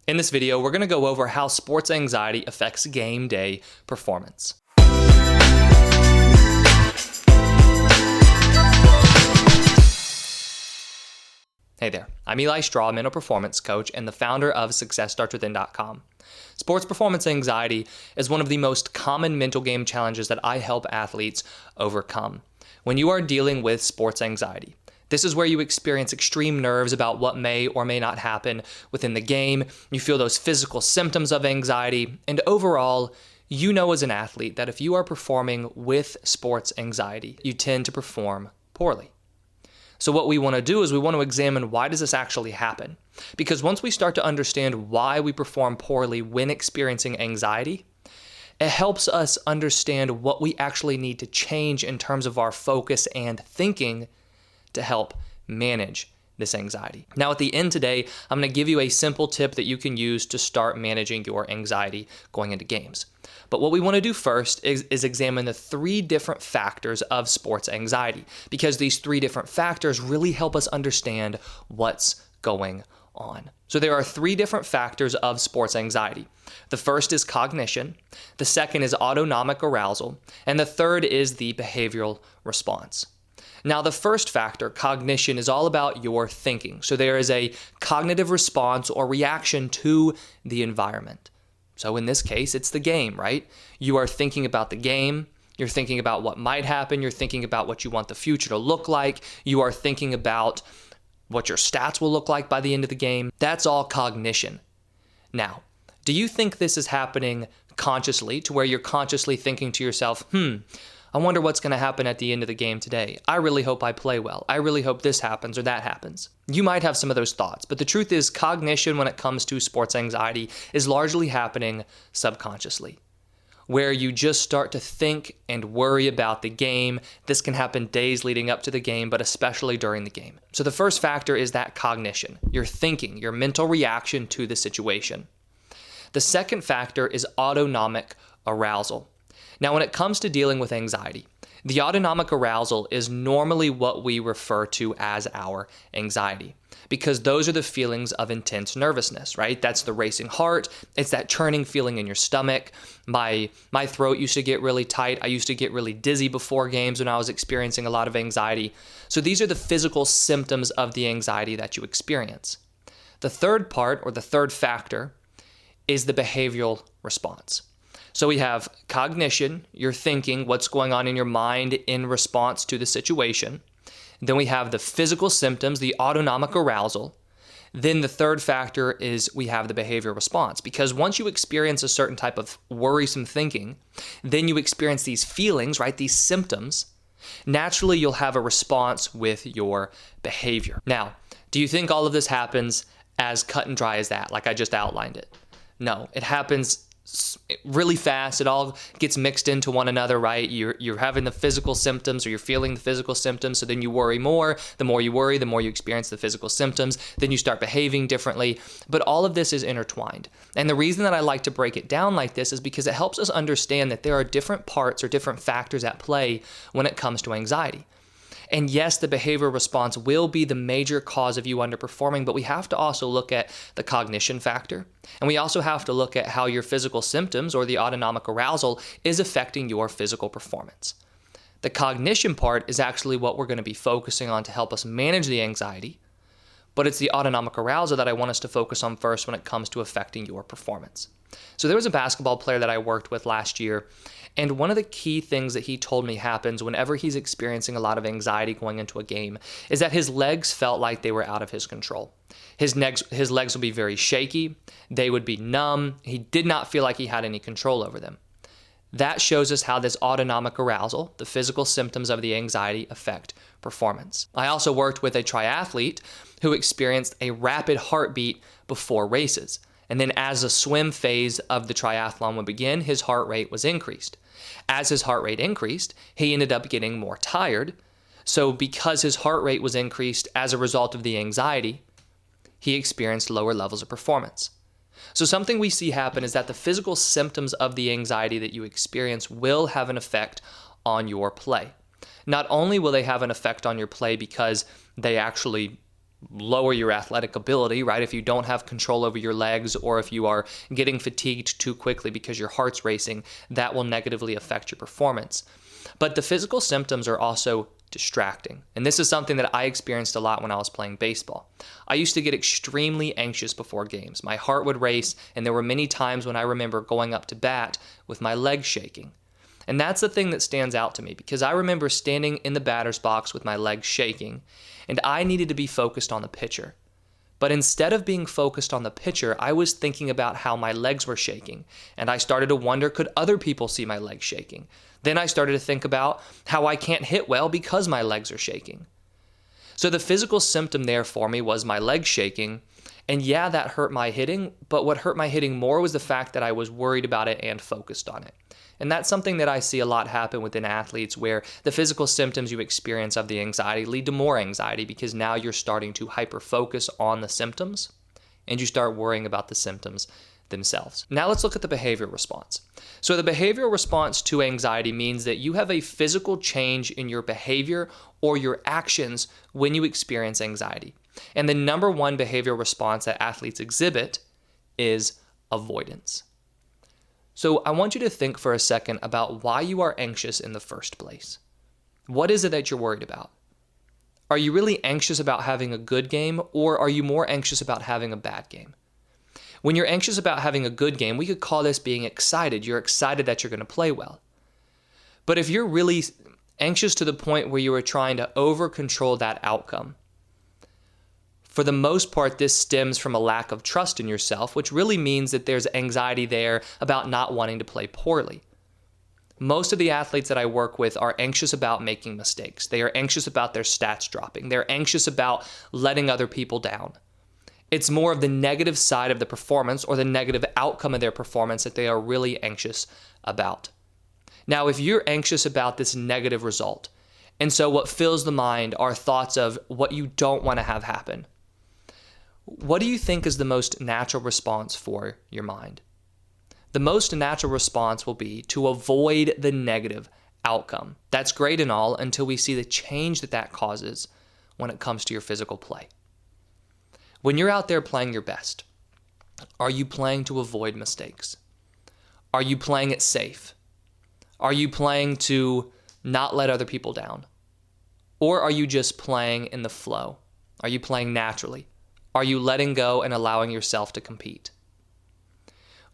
In this video, we're going to go over how sports anxiety affects game day performance. Hey there, I'm Eli Straw, mental performance coach and the founder of SuccessStartsWithin.com. Sports performance anxiety is one of the most common mental game challenges that I help athletes overcome. When you are dealing with sports anxiety, this is where you experience extreme nerves about what may or may not happen within the game. You feel those physical symptoms of anxiety, and overall, you know as an athlete that if you are performing with sports anxiety, you tend to perform poorly. So what we want to do is we want to examine, why does this actually happen? Because once we start to understand why we perform poorly when experiencing anxiety, it helps us understand what we actually need to change in terms of our focus and thinking to help manage this anxiety. Now, at the end today, I'm going to give you a simple tip that you can use to start managing your anxiety going into games. But what we want to do first is examine the 3 different factors of sports anxiety, because these 3 different factors really help us understand what's going on. So there are 3 different factors of sports anxiety. The first is cognition, the second is autonomic arousal, and the third is the behavioral response. Now, the first factor, cognition, is all about your thinking. So there is a cognitive response or reaction to the environment. So in this case, it's the game, right? You are thinking about the game. You're thinking about what might happen. You're thinking about what you want the future to look like. You are thinking about what your stats will look like by the end of the game. That's all cognition. Now, do you think this is happening consciously, to where you're consciously thinking to yourself, I wonder what's going to happen at the end of the game today. I really hope I play well. I really hope this happens or that happens. You might have some of those thoughts, but the truth is, cognition when it comes to sports anxiety is largely happening subconsciously, where you just start to think and worry about the game. This can happen days leading up to the game, but especially during the game. So the first factor is that cognition, your thinking, your mental reaction to the situation. The second factor is autonomic arousal. Now, when it comes to dealing with anxiety, the autonomic arousal is normally what we refer to as our anxiety, because those are the feelings of intense nervousness, right? That's the racing heart. It's that churning feeling in your stomach. My throat used to get really tight. I used to get really dizzy before games when I was experiencing a lot of anxiety. So these are the physical symptoms of the anxiety that you experience. The third part, or the third factor, is the behavioral response. So we have cognition, you're thinking what's going on in your mind in response to the situation. Then we have the physical symptoms, the autonomic arousal. Then the third factor is we have the behavioral response, because once you experience a certain type of worrisome thinking, then you experience these feelings, right? These symptoms. Naturally, you'll have a response with your behavior. Now, do you think all of this happens as cut and dry as that, like I just outlined it? No, it happens really fast. It all gets mixed into one another, right? You're having the physical symptoms, or you're feeling the physical symptoms, so then you worry more. The more you worry, the more you experience the physical symptoms. Then you start behaving differently. But all of this is intertwined. And the reason that I like to break it down like this is because it helps us understand that there are different parts or different factors at play when it comes to anxiety. And yes, the behavioral response will be the major cause of you underperforming, but we have to also look at the cognition factor. And we also have to look at how your physical symptoms, or the autonomic arousal, is affecting your physical performance. The cognition part is actually what we're going to be focusing on to help us manage the anxiety, but it's the autonomic arousal that I want us to focus on first when it comes to affecting your performance. So there was a basketball player that I worked with last year, and one of the key things that he told me happens whenever he's experiencing a lot of anxiety going into a game is that his legs felt like they were out of his control. His legs would be very shaky. They would be numb. He did not feel like he had any control over them. That shows us how this autonomic arousal, the physical symptoms of the anxiety, affect performance. I also worked with a triathlete who experienced a rapid heartbeat before races. And then as the swim phase of the triathlon would begin, his heart rate was increased. As his heart rate increased, he ended up getting more tired. So because his heart rate was increased as a result of the anxiety, he experienced lower levels of performance. So something we see happen is that the physical symptoms of the anxiety that you experience will have an effect on your play. Not only will they have an effect on your play because they actually lower your athletic ability, right? If you don't have control over your legs, or if you are getting fatigued too quickly because your heart's racing, that will negatively affect your performance. But the physical symptoms are also distracting. And this is something that I experienced a lot when I was playing baseball. I used to get extremely anxious before games. My heart would race, and there were many times when I remember going up to bat with my legs shaking. And that's the thing that stands out to me, because I remember standing in the batter's box with my legs shaking, and I needed to be focused on the pitcher. But instead of being focused on the pitcher, I was thinking about how my legs were shaking, and I started to wonder, could other people see my legs shaking? Then I started to think about how I can't hit well because my legs are shaking. So the physical symptom there for me was my legs shaking, and yeah, that hurt my hitting, but what hurt my hitting more was the fact that I was worried about it and focused on it. And that's something that I see a lot happen within athletes, where the physical symptoms you experience of the anxiety lead to more anxiety, because now you're starting to hyper-focus on the symptoms and you start worrying about the symptoms themselves. Now let's look at the behavioral response. So the behavioral response to anxiety means that you have a physical change in your behavior or your actions when you experience anxiety. And the number one behavioral response that athletes exhibit is avoidance. So I want you to think for a second about why you are anxious in the first place. What is it that you're worried about? Are you really anxious about having a good game, or are you more anxious about having a bad game? When you're anxious about having a good game, we could call this being excited. You're excited that you're going to play well. But if you're really anxious to the point where you are trying to over-control that outcome, for the most part, this stems from a lack of trust in yourself, which really means that there's anxiety there about not wanting to play poorly. Most of the athletes that I work with are anxious about making mistakes. They are anxious about their stats dropping. They're anxious about letting other people down. It's more of the negative side of the performance, or the negative outcome of their performance, that they are really anxious about. Now, if you're anxious about this negative result, and so what fills the mind are thoughts of what you don't want to have happen, what do you think is the most natural response for your mind? The most natural response will be to avoid the negative outcome. That's great and all until we see the change that that causes when it comes to your physical play. When you're out there playing your best, are you playing to avoid mistakes? Are you playing it safe? Are you playing to not let other people down? Or are you just playing in the flow? Are you playing naturally? Are you letting go and allowing yourself to compete?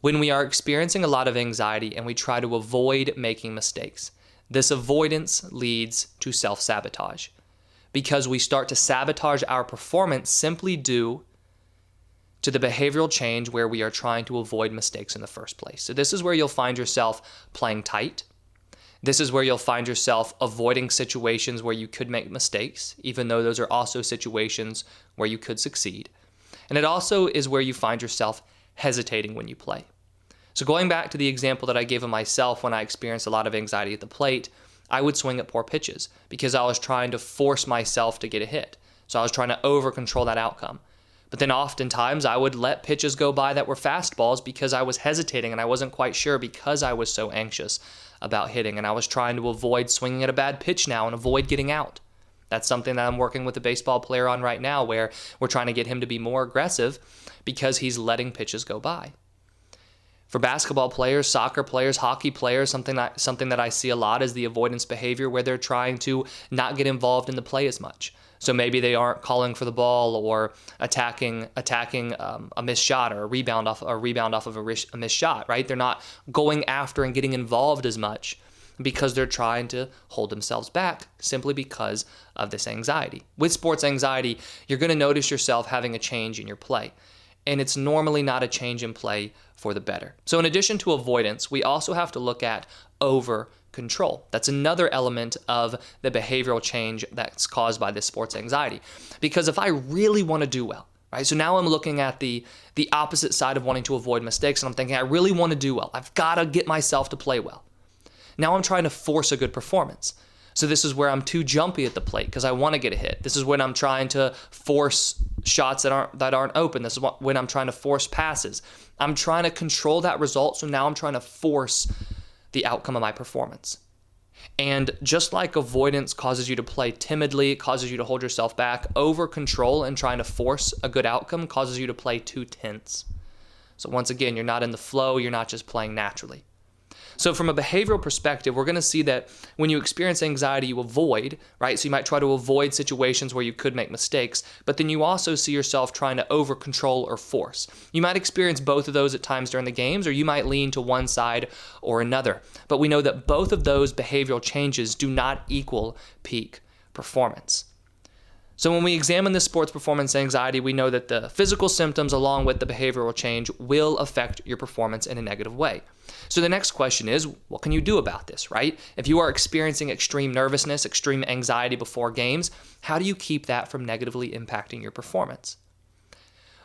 When we are experiencing a lot of anxiety and we try to avoid making mistakes, this avoidance leads to self-sabotage, because we start to sabotage our performance simply due to the behavioral change where we are trying to avoid mistakes in the first place. So this is where you'll find yourself playing tight. This is where you'll find yourself avoiding situations where you could make mistakes, even though those are also situations where you could succeed. And it also is where you find yourself hesitating when you play. So going back to the example that I gave of myself when I experienced a lot of anxiety at the plate, I would swing at poor pitches because I was trying to force myself to get a hit. So I was trying to over-control that outcome. But then oftentimes I would let pitches go by that were fastballs because I was hesitating and I wasn't quite sure, because I was so anxious about hitting, and I was trying to avoid swinging at a bad pitch now and avoid getting out. That's something that I'm working with a baseball player on right now, where we're trying to get him to be more aggressive because he's letting pitches go by. For basketball players, soccer players, hockey players, something that I see a lot is the avoidance behavior, where they're trying to not get involved in the play as much. So maybe they aren't calling for the ball or attacking a missed shot or a rebound off of a missed shot, right? They're not going after and getting involved as much because they're trying to hold themselves back simply because of this anxiety. With sports anxiety, you're going to notice yourself having a change in your play, and it's normally not a change in play for the better. So in addition to avoidance, we also have to look at over-control. That's another element of the behavioral change that's caused by this sports anxiety. Because if I really want to do well, right? So now I'm looking at the opposite side of wanting to avoid mistakes, and I'm thinking, I really want to do well. I've got to get myself to play well. Now I'm trying to force a good performance. So this is where I'm too jumpy at the plate because I want to get a hit. This is when I'm trying to force shots that aren't open. This is when I'm trying to force passes. I'm trying to control that result, so now I'm trying to force the outcome of my performance. And just like avoidance causes you to play timidly, it causes you to hold yourself back, over control and trying to force a good outcome causes you to play too tense. So once again, you're not in the flow, you're not just playing naturally. So from a behavioral perspective, we're going to see that when you experience anxiety, you avoid, right? So you might try to avoid situations where you could make mistakes, but then you also see yourself trying to over control or force. You might experience both of those at times during the games, or you might lean to one side or another. But we know that both of those behavioral changes do not equal peak performance. So when we examine this sports performance anxiety, we know that the physical symptoms along with the behavioral change will affect your performance in a negative way. So the next question is, what can you do about this, right? If you are experiencing extreme nervousness, extreme anxiety before games, how do you keep that from negatively impacting your performance?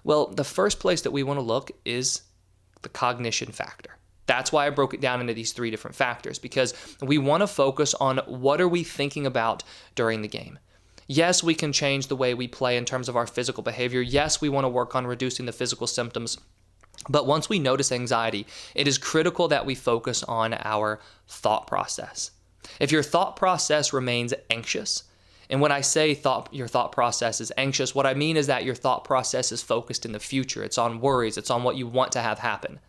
Well, the first place that we want to look is the cognition factor. That's why I broke it down into these 3 different factors, because we want to focus on what are we thinking about during the game. Yes, we can change the way we play in terms of our physical behavior. Yes, we want to work on reducing the physical symptoms. But once we notice anxiety, it is critical that we focus on our thought process. If your thought process remains anxious, and when I say your thought process is anxious, what I mean is that your thought process is focused in the future. It's on worries. It's on what you want to have happen.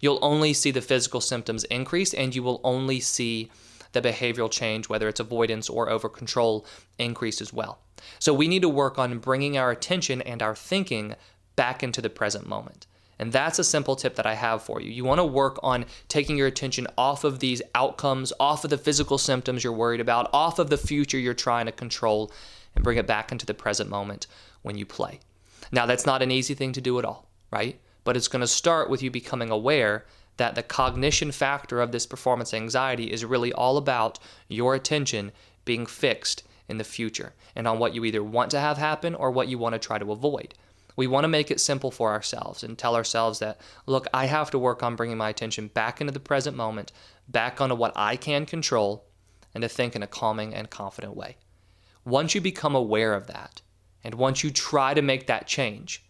You'll only see the physical symptoms increase, and you will only see the behavioral change, whether it's avoidance or over control, increase as well. So we need to work on bringing our attention and our thinking back into the present moment. And that's a simple tip that I have for you. You want to work on taking your attention off of these outcomes, off of the physical symptoms you're worried about, off of the future you're trying to control, and bring it back into the present moment when you play. Now, that's not an easy thing to do at all, right? But it's going to start with you becoming aware that the cognition factor of this performance anxiety is really all about your attention being fixed in the future and on what you either want to have happen or what you want to try to avoid. We want to make it simple for ourselves and tell ourselves that, look, I have to work on bringing my attention back into the present moment, back onto what I can control, and to think in a calming and confident way. Once you become aware of that, and once you try to make that change,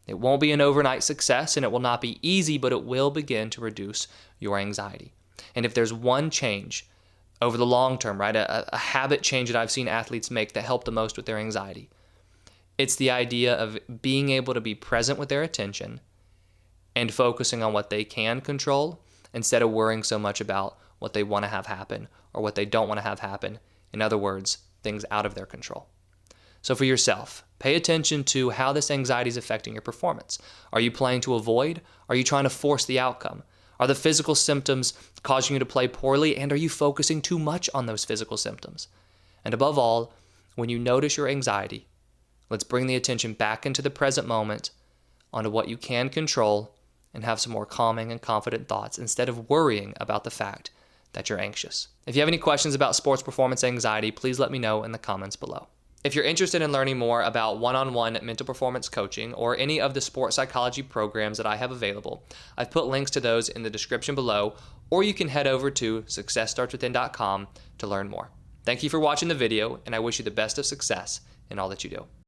it won't be an overnight success and it will not be easy, but it will begin to reduce your anxiety. And if there's one change over the long term, right, a habit change that I've seen athletes make that help the most with their anxiety, it's the idea of being able to be present with their attention and focusing on what they can control instead of worrying so much about what they want to have happen or what they don't want to have happen. In other words, things out of their control. So for yourself, pay attention to how this anxiety is affecting your performance. Are you playing to avoid? Are you trying to force the outcome? Are the physical symptoms causing you to play poorly, and are you focusing too much on those physical symptoms? And above all, when you notice your anxiety, let's bring the attention back into the present moment onto what you can control and have some more calming and confident thoughts instead of worrying about the fact that you're anxious. If you have any questions about sports performance anxiety, please let me know in the comments below. If you're interested in learning more about one-on-one mental performance coaching or any of the sports psychology programs that I have available, I've put links to those in the description below, or you can head over to successstartswithin.com to learn more. Thank you for watching the video, and I wish you the best of success in all that you do.